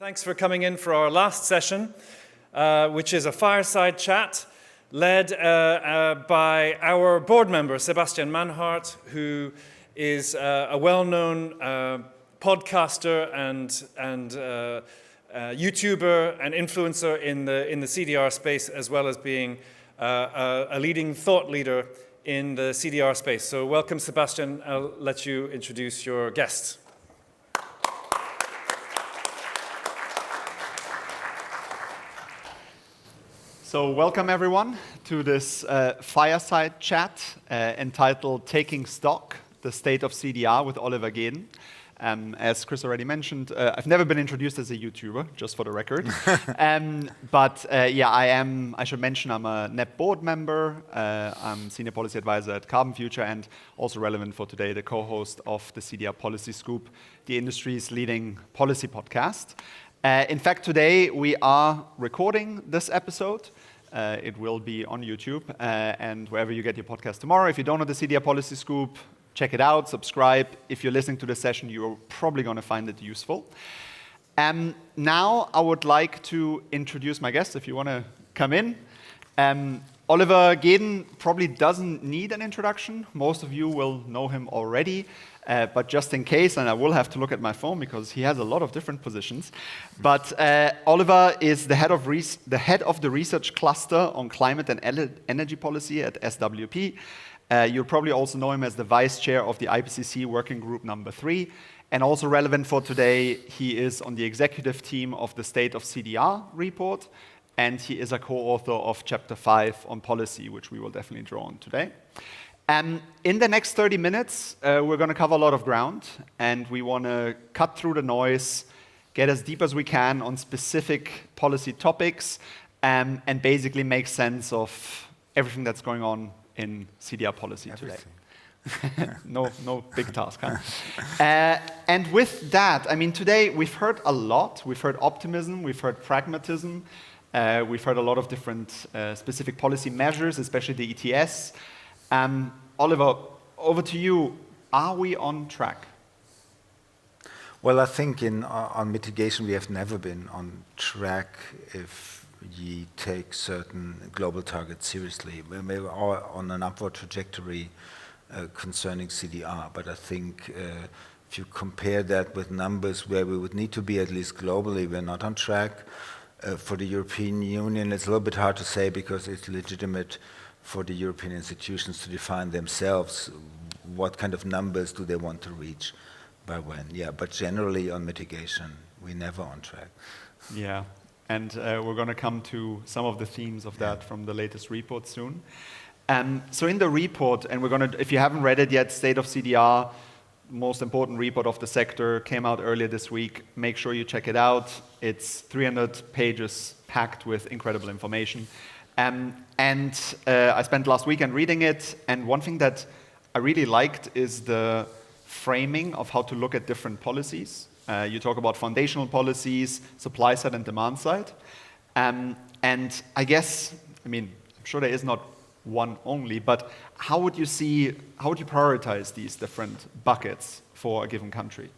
Thanks for coming in for our last session, which is a fireside chat led by our board member, Sebastian Manhart, who is a well-known podcaster and YouTuber and influencer in the CDR space, as well as being a leading thought leader in the CDR space. So welcome, Sebastian. I'll let you introduce your guests. So welcome everyone to this fireside chat entitled Taking Stock, the State of CDR with Oliver Geden. As Chris already mentioned, I've never been introduced as a YouTuber, just for the record. I should mention I'm a NEP board member, I'm Senior Policy Advisor at Carbon Future, and also relevant for today, the co-host of the CDR Policy Scoop, the industry's leading policy podcast. In fact, today we are recording this episode. It will be on YouTube and wherever you get your podcast tomorrow. If you don't know the CDR Policy Scoop, check it out, subscribe. If you're listening to the session, you're probably going to find it useful. Now I would like to introduce my guests, if you want to come in. Oliver Geden probably doesn't need an introduction. Most of you will know him already. But just in case, and I will have to look at my phone because he has a lot of different positions. But Oliver is the head of the research cluster on climate and energy policy at SWP. You'll probably also know him as the vice chair of the IPCC working group number 3. And also relevant for today, he is on the executive team of the State of CDR Report. And he is a co-author of Chapter 5 on policy, which we will definitely draw on today. In the next 30 minutes, we're going to cover a lot of ground, and we want to cut through the noise, get as deep as we can on specific policy topics, and basically make sense of everything that's going on in CDR policy today. No big task, huh? And with that, I mean, today we've heard a lot. We've heard optimism, we've heard pragmatism, we've heard a lot of different specific policy measures, especially the ETS. Oliver, over to you. Are we on track? Well, I think on mitigation we have never been on track if you take certain global targets seriously. We are on an upward trajectory concerning CDR, but I think if you compare that with numbers where we would need to be, at least globally, we're not on track. For the European Union, it's a little bit hard to say because it's legitimate for the European institutions to define themselves what kind of numbers do they want to reach by when. Yeah, but generally on mitigation, we're never on track. Yeah, and we're going to come to some of the themes of that from the latest report soon. So in the report, and we're going to, if you haven't read it yet, State of CDR, most important report of the sector, came out earlier this week. Make sure you check it out. It's 300 pages packed with incredible information. I spent last weekend reading it, and one thing that I really liked is the framing of how to look at different policies. You talk about foundational policies, supply side and demand side. And I guess, I mean, I'm sure there is not one only, but how would you prioritize these different buckets for a given country?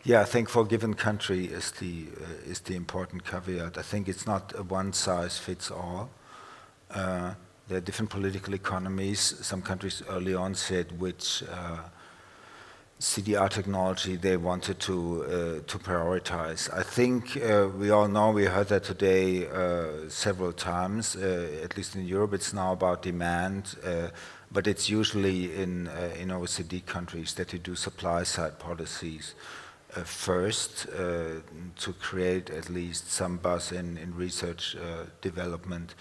Yeah, I think for a given country is the important caveat. I think it's not a one-size-fits-all. There are different political economies. Some countries early on said which CDR technology they wanted to prioritize. I think we all know, we heard that today several times, at least in Europe it's now about demand, but it's usually in OECD countries that you do supply side policies first to create at least some buzz in research development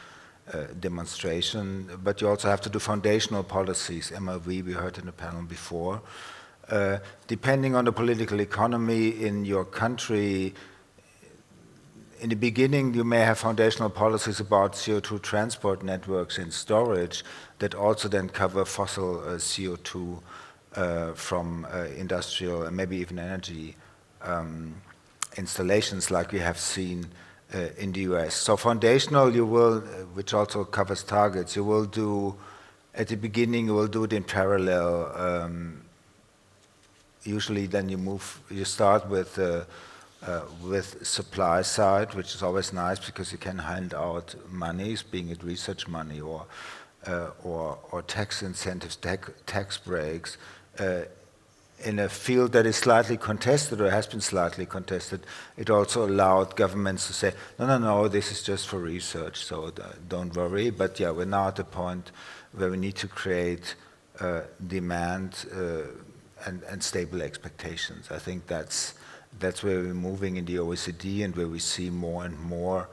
demonstration, but you also have to do foundational policies, MLV, we heard in the panel before. Depending on the political economy in your country, in the beginning you may have foundational policies about CO2 transport networks and storage that also then cover fossil CO2 from industrial and maybe even energy installations like we have seen in the US. So foundational you will, which also covers targets, you will do, at the beginning you will do it in parallel. Usually then you start with with supply side, which is always nice because you can hand out monies, being it research money or tax incentives, tax breaks, in a field that is slightly contested or has been slightly contested. It also allowed governments to say, no, this is just for research, so don't worry. But yeah, we're now at a point where we need to create demand and stable expectations. I think that's where we're moving in the OECD and where we see more and more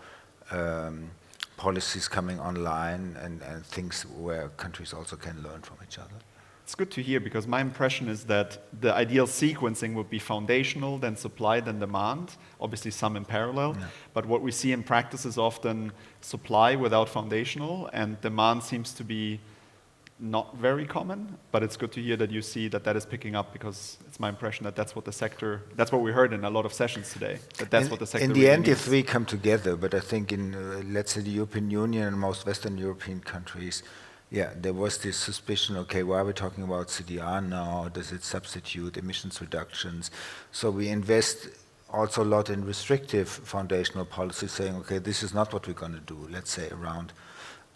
policies coming online and things where countries also can learn from each other. It's good to hear, because my impression is that the ideal sequencing would be foundational, then supply, then demand, obviously some in parallel. Yeah. But what we see in practice is often supply without foundational, and demand seems to be not very common. But it's good to hear that you see that that is picking up, because it's my impression that that's what the sector, that's what we heard in a lot of sessions today, that's what the sector in the really end, the needs. three come together. But I think in, let's say, the European Union and most Western European countries, yeah, there was this suspicion, okay, why are we talking about CDR now? Does it substitute emissions reductions? So we invest also a lot in restrictive foundational policy, saying, okay, this is not what we're going to do, let's say, around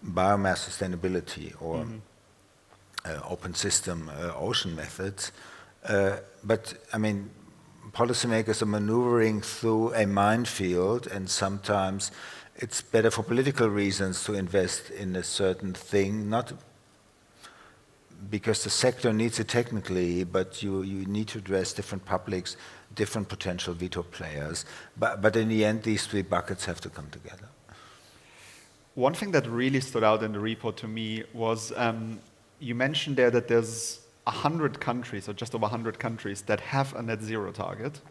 biomass sustainability or open system ocean methods. But, I mean, policymakers are maneuvering through a minefield, and sometimes it's better for political reasons to invest in a certain thing, not because the sector needs it technically, but you need to address different publics, different potential veto players. But in the end, these three buckets have to come together. One thing that really stood out in the report to me was you mentioned there that there's 100 countries, or just over 100 countries, that have a net zero target,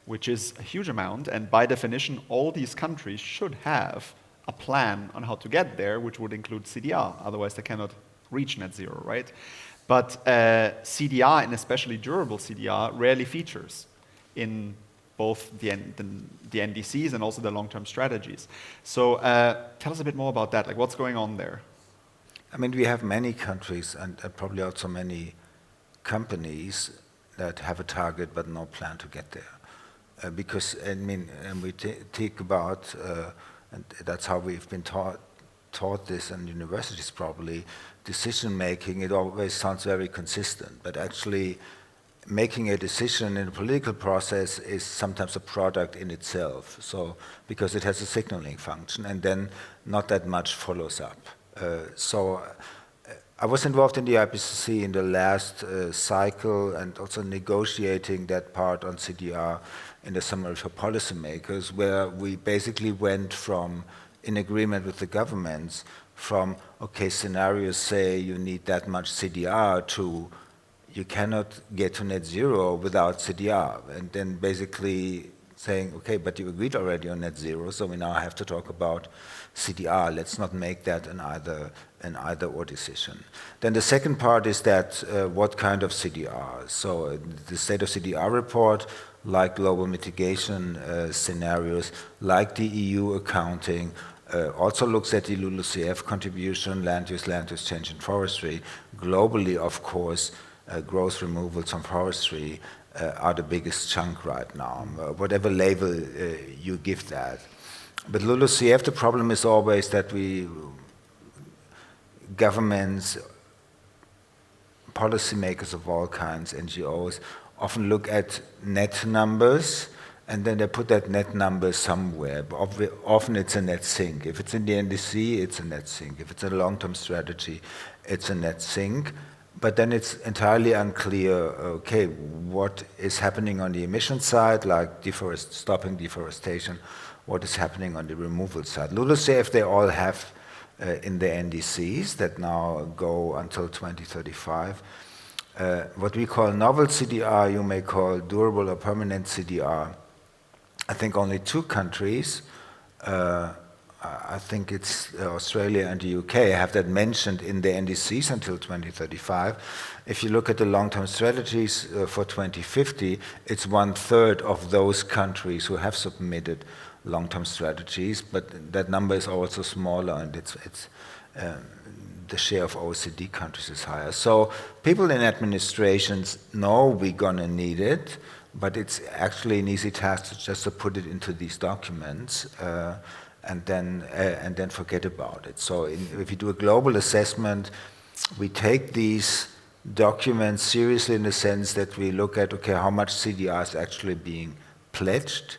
which is a huge amount, and by definition, all these countries should have a plan on how to get there, which would include CDR, otherwise they cannot reach net zero, right? But CDR, and especially durable CDR, rarely features in both the NDCs and also the long-term strategies. So tell us a bit more about that, like what's going on there? I mean, we have many countries and probably also many companies that have a target but no plan to get there. Because, I mean, and we think about, and that's how we've been taught this in universities probably, decision making, it always sounds very consistent, but actually making a decision in a political process is sometimes a product in itself. So, because it has a signaling function, and then not that much follows up. So I was involved in the IPCC in the last cycle and also negotiating that part on CDR in the summary for policymakers, where we basically went from, in agreement with the governments, from, okay, scenarios say you need that much CDR to you cannot get to net zero without CDR. And then basically saying, okay, but you agreed already on net zero, so we now have to talk about CDR. Let's not make that an either or decision. Then the second part is that what kind of CDR? So the State of CDR Report, like global mitigation scenarios, like the EU accounting, also looks at the LULUCF contribution, land use change, and forestry. Globally, of course, gross removals from forestry are the biggest chunk right now, whatever label you give that. But LULUCF, the problem is always that governments, policymakers of all kinds, NGOs, often look at net numbers, and then they put that net number somewhere. Often it's a net sink. If it's in the NDC, it's a net sink. If it's a long-term strategy, it's a net sink. But then it's entirely unclear, okay, what is happening on the emission side, like stopping deforestation, what is happening on the removal side. LULUCF, they all have in the NDCs that now go until 2035. What we call novel CDR, you may call durable or permanent CDR. I think only 2 countries, I think it's Australia and the UK, have that mentioned in the NDCs until 2035. If you look at the long-term strategies for 2050, it's 1/3 of those countries who have submitted long-term strategies, but that number is also smaller, and the share of OECD countries is higher. So people in administrations know we're gonna need it, but it's actually an easy task just to put it into these documents and then forget about it. So if you do a global assessment, we take these documents seriously in the sense that we look at, okay, how much CDR is actually being pledged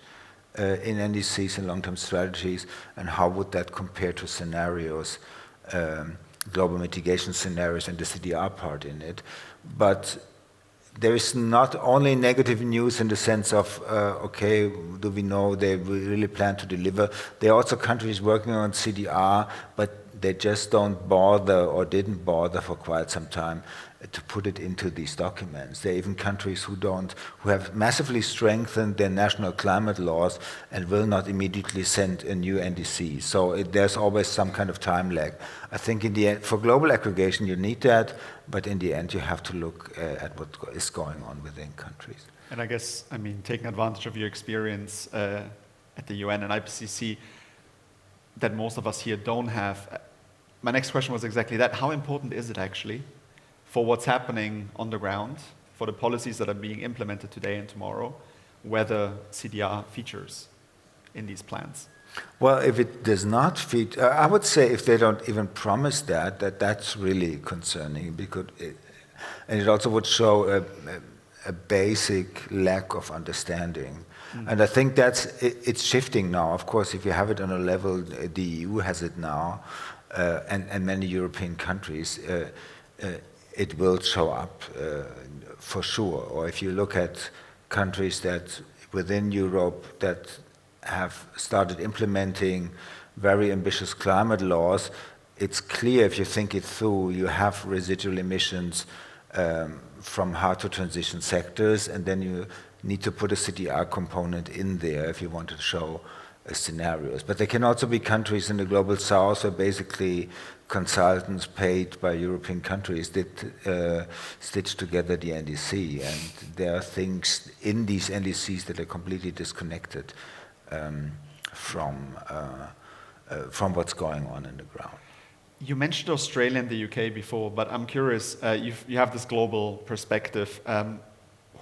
in NDCs and long-term strategies, and how would that compare to scenarios, global mitigation scenarios and the CDR part in it. But there is not only negative news in the sense of, okay, do we know they really plan to deliver? There are also countries working on CDR, but they just don't bother or didn't bother for quite some time to put it into these documents. There are even countries who have massively strengthened their national climate laws and will not immediately send a new NDC. So there's always some kind of time lag. I think in the end, for global aggregation, you need that, but in the end, you have to look at what is going on within countries. And I guess, I mean, taking advantage of your experience at the UN and IPCC, that most of us here don't have. My next question was exactly that. How important is it actually for what's happening on the ground, for the policies that are being implemented today and tomorrow, whether CDR features in these plans? Well, if it does not feature, I would say if they don't even promise that's really concerning, because and it also would show a basic lack of understanding. And I think it's shifting now. Of course, if you have it on a level, the EU has it now, and many European countries, it will show up for sure. Or if you look at countries that within Europe that have started implementing very ambitious climate laws, it's clear if you think it through, you have residual emissions from hard to transition sectors, and then you need to put a CDR component in there if you want to show scenarios. But there can also be countries in the global south where basically consultants paid by European countries did stitch together the NDC, and there are things in these NDCs that are completely disconnected from what's going on in the ground. You mentioned Australia and the UK before, but I'm curious, you have this global perspective.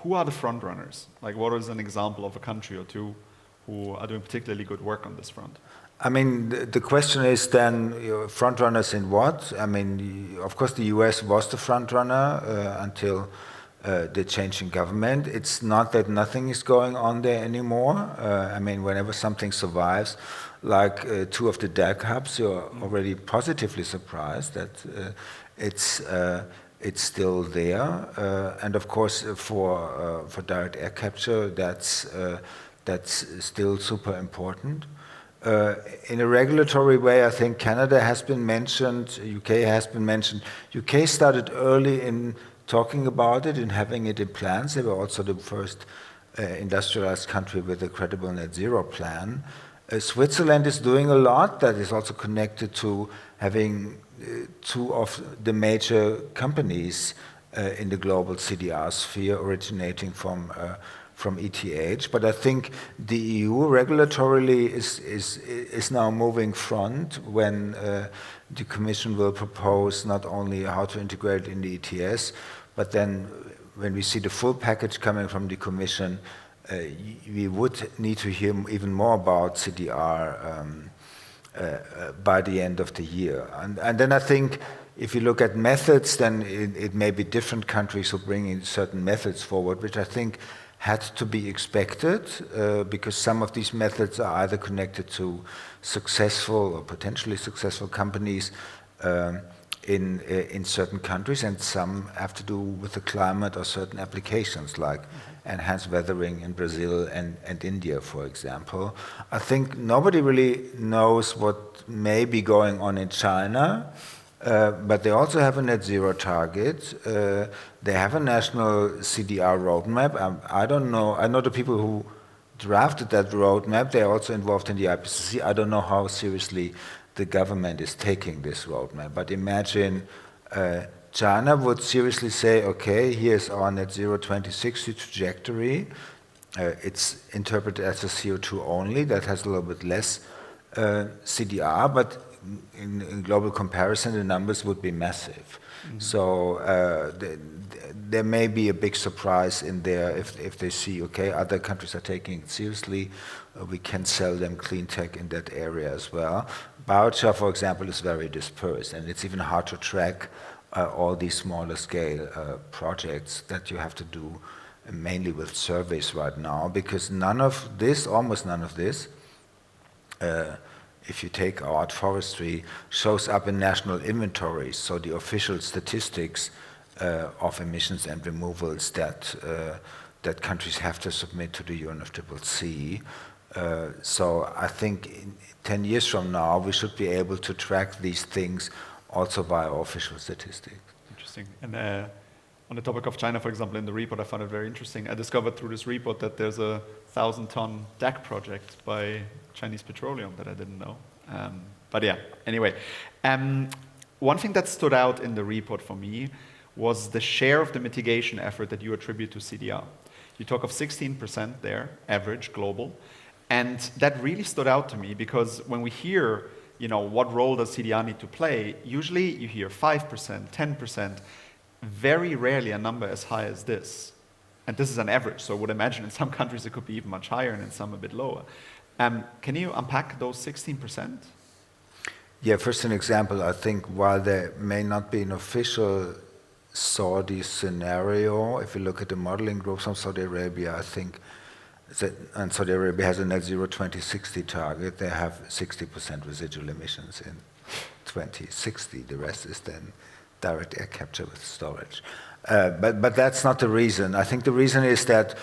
Who are the front runners? Like, what is an example of a country or two who are doing particularly good work on this front? I mean, the question is then, front runners in what? I mean, of course, the US was the front runner until the change in government. It's not that nothing is going on there anymore. I mean, whenever something survives, like two of the DAG hubs, you're already positively surprised that it's still there. And of course, for direct air capture, that's still super important. In a regulatory way, I think Canada has been mentioned, UK has been mentioned. UK started early in talking about it and having it in plans. They were also the first industrialized country with a credible net zero plan. Switzerland is doing a lot that is also connected to having two of the major companies in the global CDR sphere originating from ETH, but I think the EU regulatorily is now moving front when the Commission will propose not only how to integrate in the ETS, but then when we see the full package coming from the Commission, we would need to hear even more about CDR by the end of the year. And then I think if you look at methods, then it may be different countries who bring in certain methods forward, which I think had to be expected because some of these methods are either connected to successful or potentially successful companies in certain countries, and some have to do with the climate or certain applications like enhanced weathering in Brazil and India, for example. I think nobody really knows what may be going on in China, but they also have a net zero target. They have a national CDR roadmap. I don't know. I know the people who drafted that roadmap. They're also involved in the IPCC. I don't know how seriously the government is taking this roadmap. But imagine China would seriously say, okay, here's our net zero 2060 trajectory. It's interpreted as a CO2 only. That has a little bit less CDR, but in global comparison, the numbers would be massive. So there may be a big surprise in there if they see, okay, other countries are taking it seriously, we can sell them clean tech in that area as well. Biochar, for example, is very dispersed, and it's even hard to track all these smaller scale projects that you have to do mainly with surveys right now, because almost none of this, if you take out forestry, shows up in national inventories, so the official statistics of emissions and removals that countries have to submit to the UNFCCC. So I think in 10 years from now, we should be able to track these things also via official statistics. Interesting. And on the topic of China, for example, in the report, I found it very interesting. I discovered through this report that there's a 1,000-ton DAC project by Chinese Petroleum that I didn't know. But yeah, anyway. One thing that stood out in the report for me was the share of the mitigation effort that you attribute to CDR. You talk of 16% there, average, global. And that really stood out to me because when we hear, what role does CDR need to play, usually you hear 5%, 10%, very rarely a number as high as this. And this is an average, so I would imagine in some countries it could be even much higher and in some a bit lower. Can you unpack those 16%? Yeah, first an example. I think while there may not be an official Saudi scenario, if you look at the modeling groups from Saudi Arabia, I think and Saudi Arabia has a net zero 2060 target. They have 60% residual emissions in 2060. The rest is then direct air capture with storage. But that's not the reason. I think the reason is that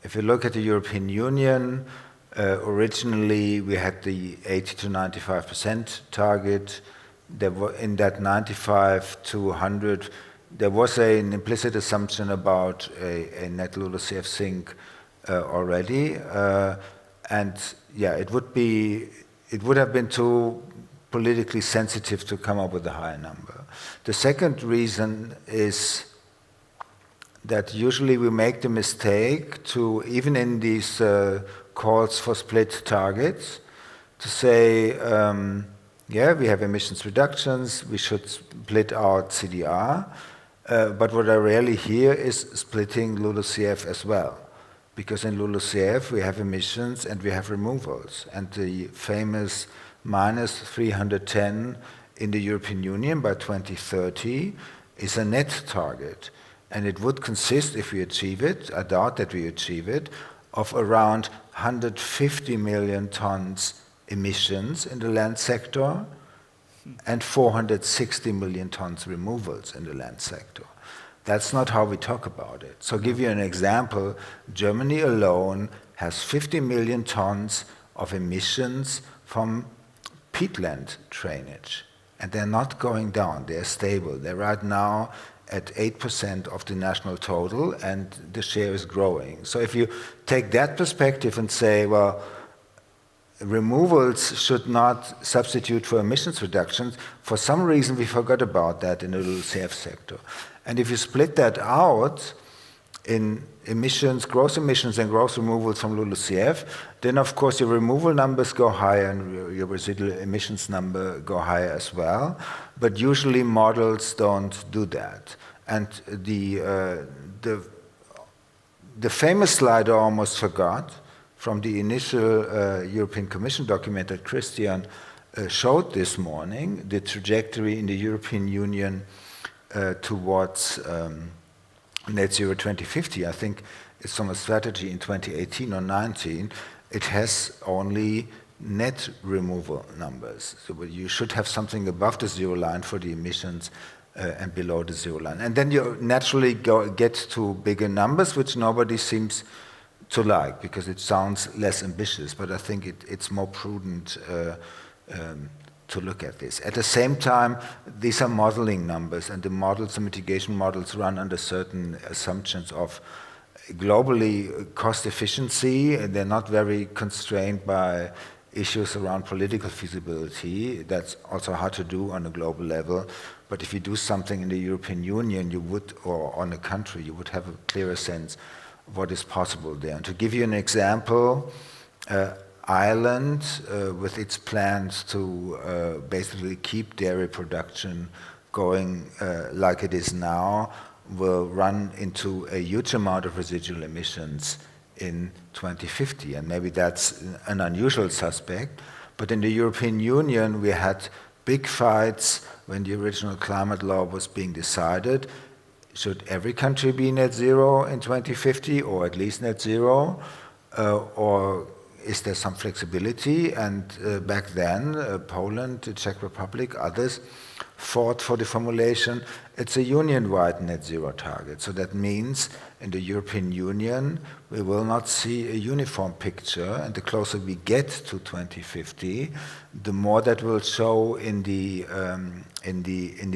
if you look at the European Union, originally we had the 80 to 95% target. In that 95 to 100, there was an implicit assumption about a net LULUCF sink already, and yeah, it would have been too politically sensitive to come up with a higher number. The second reason is that usually we make the mistake to, even in these calls for split targets, to say, yeah, we have emissions reductions, we should split out CDR, but what I rarely hear is splitting LULUCF as well. Because in LULUCF we have emissions and we have removals. And the famous minus 310 in the European Union by 2030 is a net target. And it would consist, if we achieve it, I doubt that we achieve it, of around 150 million tons emissions in the land sector and 460 million tons removals in the land sector. That's not how we talk about it. So give you an example, Germany alone has 50 million tons of emissions from peatland drainage. And they're not going down, they're stable. They're right now at 8% of the national total, and the share is growing. So if you take that perspective and say, well, removals should not substitute for emissions reductions, for some reason we forgot about that in the LULUCF sector. And if you split that out in emissions, gross emissions and gross removals from LULUCF, then of course your removal numbers go higher and your residual emissions number go higher as well. But usually models don't do that. And the famous slide I almost forgot from the initial European Commission document that Christian showed this morning, the trajectory in the European Union towards net zero 2050. I think it's from a strategy in 2018 or 19. It has only net removal numbers. So you should have something above the zero line for the emissions and below the zero line. And then you naturally get to bigger numbers, which nobody seems to like because it sounds less ambitious. But I think it's more prudent to look at this. At the same time, these are modeling numbers, and the models, the mitigation models, run under certain assumptions of globally cost efficiency, and they're not very constrained by issues around political feasibility. That's also hard to do on a global level. But if you do something in the European Union, you would, or on a country, you would have a clearer sense of what is possible there. And to give you an example, Ireland, with its plans to basically keep dairy production going like it is now, will run into a huge amount of residual emissions in 2050, and maybe that's an unusual suspect. But in the European Union, we had big fights when the original climate law was being decided. Should every country be net zero in 2050, or at least net zero? Or is there some flexibility? And back then, Poland, the Czech Republic, others fought for the formulation, it's a union-wide net zero target. So that means in the European Union, we will not see a uniform picture, and the closer we get to 2050, the more that will show in the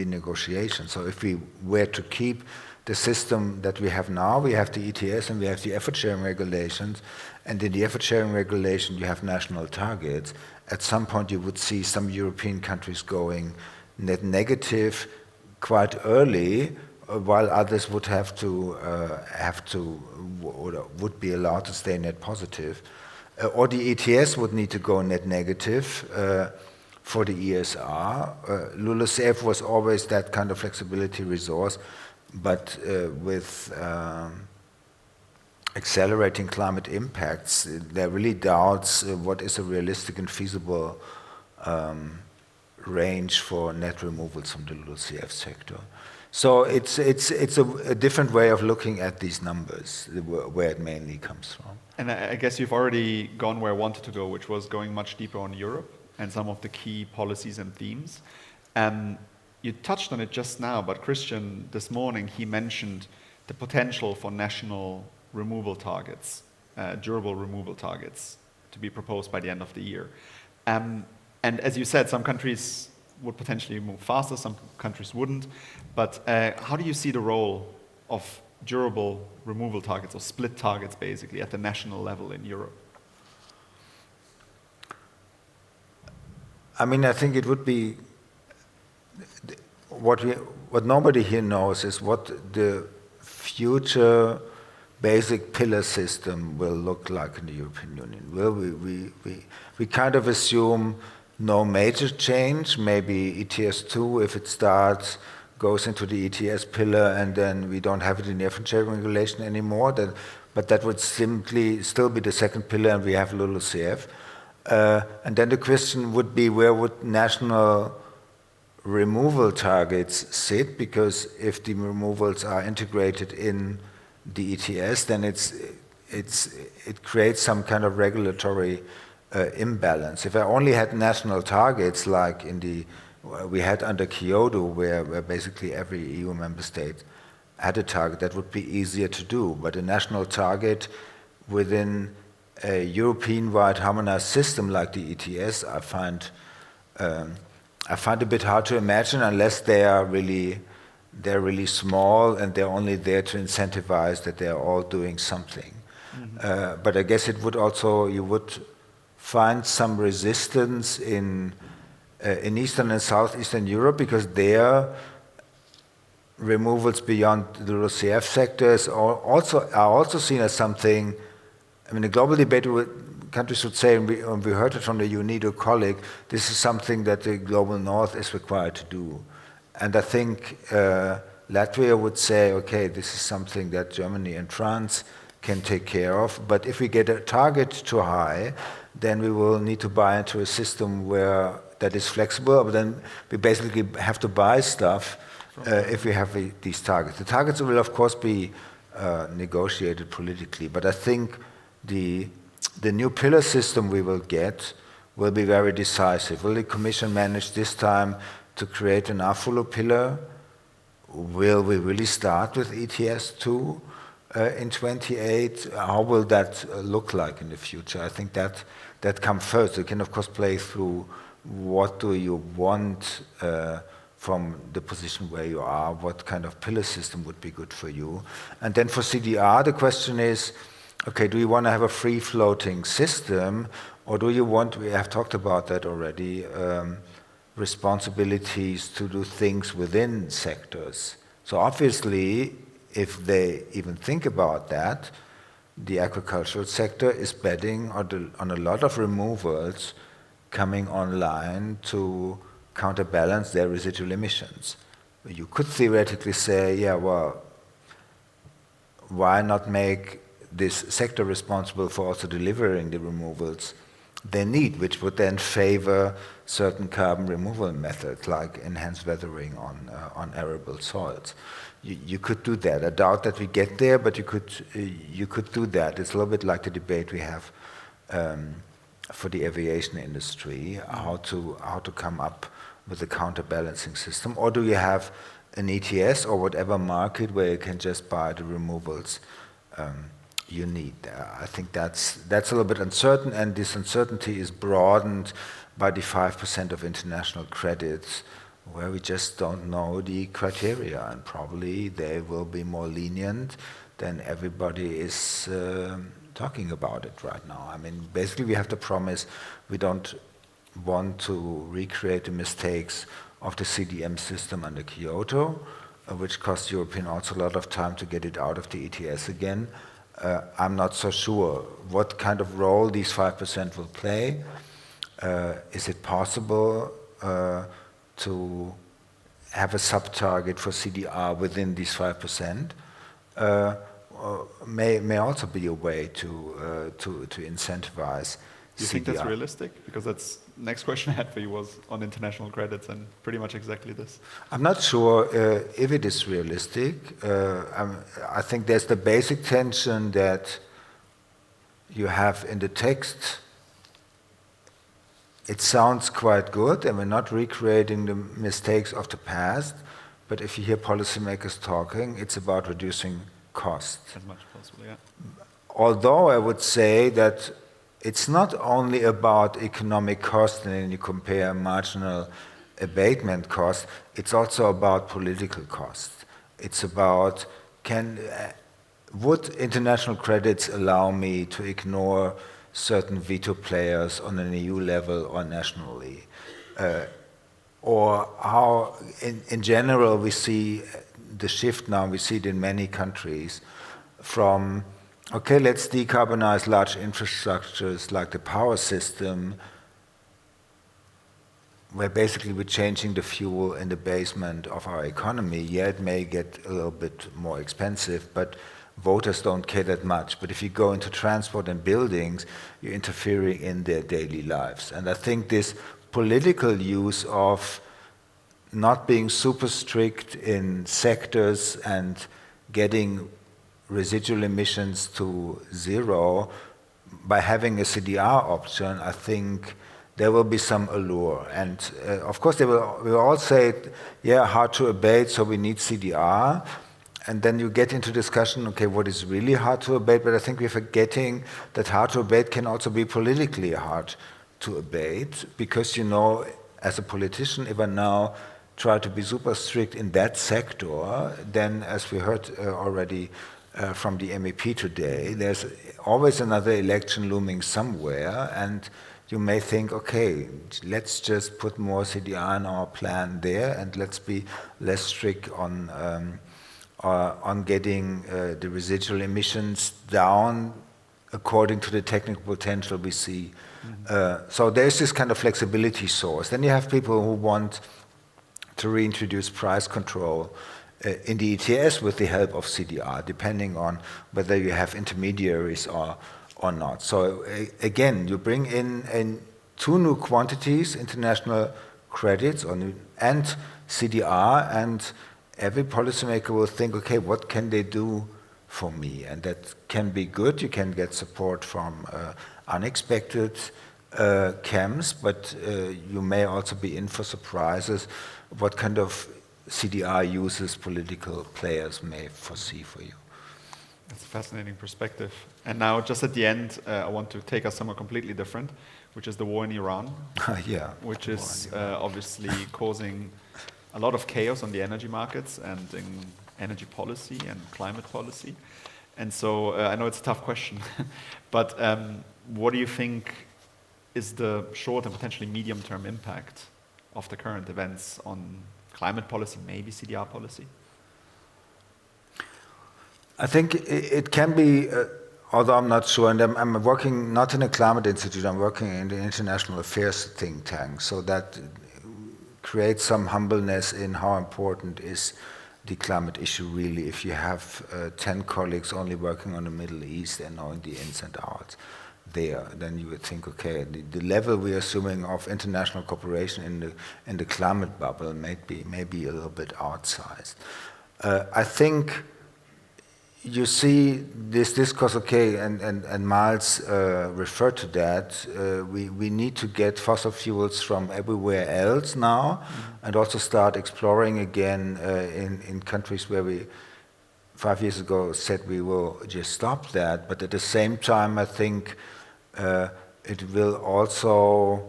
negotiation. So if we were to keep the system that we have now, we have the ETS and we have the effort sharing regulations, and in the effort sharing regulation you have national targets. At some point you would see some European countries going net negative quite early, while others would would be allowed to stay net positive. Or the ETS would need to go net negative for the ESR. LULUCF was always that kind of flexibility resource, but with accelerating climate impacts, there are really doubts what is a realistic and feasible range for net removals from the LULUCF sector. So it's a different way of looking at these numbers, where it mainly comes from. And I guess you've already gone where I wanted to go, which was going much deeper on Europe and some of the key policies and themes. You touched on it just now, but Christian, this morning, he mentioned the potential for national removal targets, durable removal targets, to be proposed by the end of the year. And as you said, some countries would potentially move faster, some countries wouldn't. But how do you see the role of durable removal targets, or split targets, basically, at the national level in Europe? I mean, I think it would be what nobody here knows is what the future basic pillar system will look like in the European Union. Well, we kind of assume no major change, maybe ETS2, if it starts, goes into the ETS pillar, and then we don't have it in the effort sharing regulation anymore. But that would simply still be the second pillar, and we have LULUCF. And then the question would be, where would national removal targets sit? Because if the removals are integrated in the ETS, then it creates some kind of regulatory imbalance. If I only had national targets like we had under Kyoto, where basically every EU member state had a target, that would be easier to do. But a national target within a European-wide harmonized system like the ETS, I find a bit hard to imagine, unless they're really small and they're only there to incentivize that they're all doing something. Mm-hmm. But I guess it would also, you would find some resistance in Eastern and Southeastern Europe, because their removals beyond the LULUCF sectors are also seen as something. I mean, the global debate countries would say, and we heard it from the UNIDO colleague, this is something that the global north is required to do. And I think Latvia would say, okay, this is something that Germany and France can take care of. But if we get a target too high, then we will need to buy into a system that is flexible. But then we basically have to buy stuff if we have these targets. The targets will, of course, be negotiated politically. But I think the new pillar system we will get will be very decisive. Will the Commission manage this time to create an AFULO pillar? Will we really start with ETS2 in 28? How will that look like in the future? I think that comes first. You can, of course, play through what do you want from the position where you are, what kind of pillar system would be good for you. And then for CDR, the question is, okay, do you want to have a free-floating system, or do you want, we have talked about that already, responsibilities to do things within sectors? So obviously, if they even think about that, the agricultural sector is betting on a lot of removals coming online to counterbalance their residual emissions. You could theoretically say, yeah, well, why not make this sector responsible for also delivering the removals they need, which would then favor certain carbon removal methods like enhanced weathering on arable soils. You could do that. I doubt that we get there, but you could do that. It's a little bit like the debate we have for the aviation industry, how to come up with a counterbalancing system, or do you have an ETS or whatever market where you can just buy the removals you need. I think that's a little bit uncertain, and this uncertainty is broadened by the 5% of international credits, where we just don't know the criteria, and probably they will be more lenient than everybody is talking about it right now. I mean, basically we have to promise we don't want to recreate the mistakes of the CDM system under Kyoto, which cost Europeans also a lot of time to get it out of the ETS again. I'm not so sure what kind of role these 5% will play. Is it possible to have a sub-target for CDR within these 5%? May also be a way to incentivize Do you CDR. think that's realistic? Because that's next question I had for you was on international credits, and pretty much exactly this. I'm not sure if it is realistic. I think there's the basic tension that you have in the text. It sounds quite good, and we're not recreating the mistakes of the past, but if you hear policymakers talking, it's about reducing costs. As much as possible, yeah. Although I would say that it's not only about economic cost, and then you compare marginal abatement cost, it's also about political cost. It's about, would international credits allow me to ignore certain veto players on an EU level or nationally? Or how, in general, we see the shift now, we see it in many countries, from okay, let's decarbonize large infrastructures like the power system, where basically we're changing the fuel in the basement of our economy. Yeah, it may get a little bit more expensive, but voters don't care that much. But if you go into transport and buildings, you're interfering in their daily lives. And I think this political use of not being super strict in sectors and getting residual emissions to zero, by having a CDR option, I think there will be some allure. And of course, they will all say, yeah, hard to abate, so we need CDR. And then you get into discussion, okay, what is really hard to abate? But I think we're forgetting that hard to abate can also be politically hard to abate, because, you know, as a politician, if I now try to be super strict in that sector, then, as we heard already from the MEP today, there's always another election looming somewhere, and you may think, okay, let's just put more CDR in our plan there, and let's be less strict on getting the residual emissions down according to the technical potential we see. So there's this kind of flexibility source. Then you have people who want to reintroduce price control in the ETS with the help of CDR, depending on whether you have intermediaries or not. So again, you bring in two new quantities, international credits and CDR, and every policymaker will think, okay, what can they do for me? And that can be good. You can get support from unexpected camps, but you may also be in for surprises. What kind of CDR uses political players may foresee for you? That's a fascinating perspective. And now, just at the end, I want to take us somewhere completely different, which is the war in Iran. Yeah. Which is obviously causing a lot of chaos on the energy markets and in energy policy and climate policy. And so I know it's a tough question, but what do you think is the short and potentially medium-term impact of the current events on climate policy, maybe CDR policy? I think it can be, although I'm not sure, and I'm working not in a climate institute, I'm working in the international affairs think tank, so that creates some humbleness in how important is the climate issue really if you have 10 colleagues only working on the Middle East and knowing the ins and outs there. Then you would think, okay, the level we're assuming of international cooperation in the climate bubble may be a little bit outsized. I think you see this discourse, okay, and Miles referred to that. We need to get fossil fuels from everywhere else now, and also start exploring again in countries where we 5 years ago said we will just stop that. But at the same time, I think it will also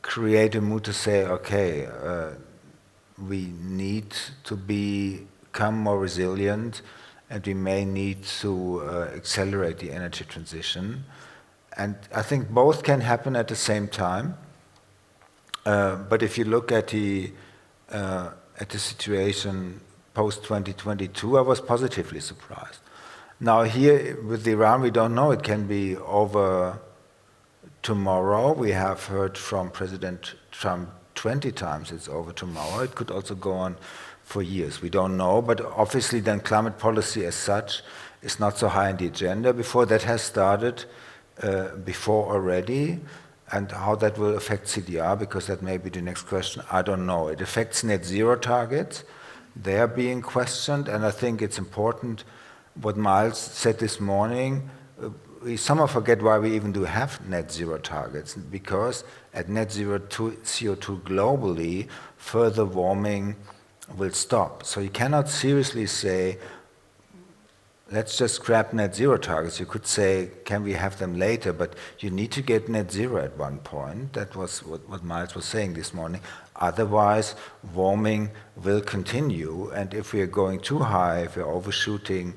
create a mood to say, okay, we need to become more resilient, and we may need to accelerate the energy transition. And I think both can happen at the same time. But if you look at the situation post-2022, I was positively surprised. Now here with Iran, we don't know. It can be over tomorrow. We have heard from President Trump 20 times it's over tomorrow. It could also go on for years. We don't know, but obviously then climate policy as such is not so high on the agenda. Before that has started, before already, and how that will affect CDR, because that may be the next question, I don't know. It affects net zero targets. They are being questioned, and I think it's important what Miles said this morning. We somehow forget why we even do have net zero targets, because at net zero CO2 globally, further warming will stop. So you cannot seriously say, let's just scrap net zero targets. You could say, can we have them later? But you need to get net zero at one point. That was what Miles was saying this morning. Otherwise, warming will continue. And if we are going too high, if we're overshooting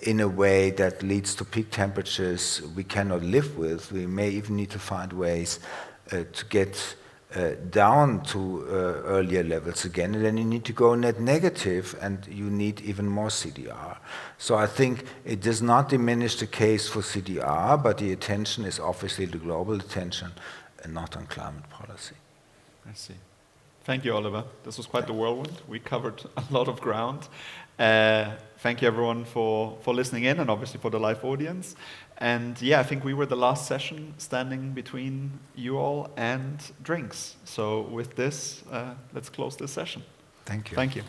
in a way that leads to peak temperatures we cannot live with, we may even need to find ways to get down to earlier levels again, and then you need to go net negative, and you need even more CDR. So I think it does not diminish the case for CDR, but the attention is obviously the global attention and not on climate policy. I see. Thank you, Oliver. This was quite the whirlwind. We covered a lot of ground. Thank you, everyone, for listening in, and obviously for the live audience. And yeah, I think we were the last session standing between you all and drinks. So with this, let's close this session. Thank you. Thank you.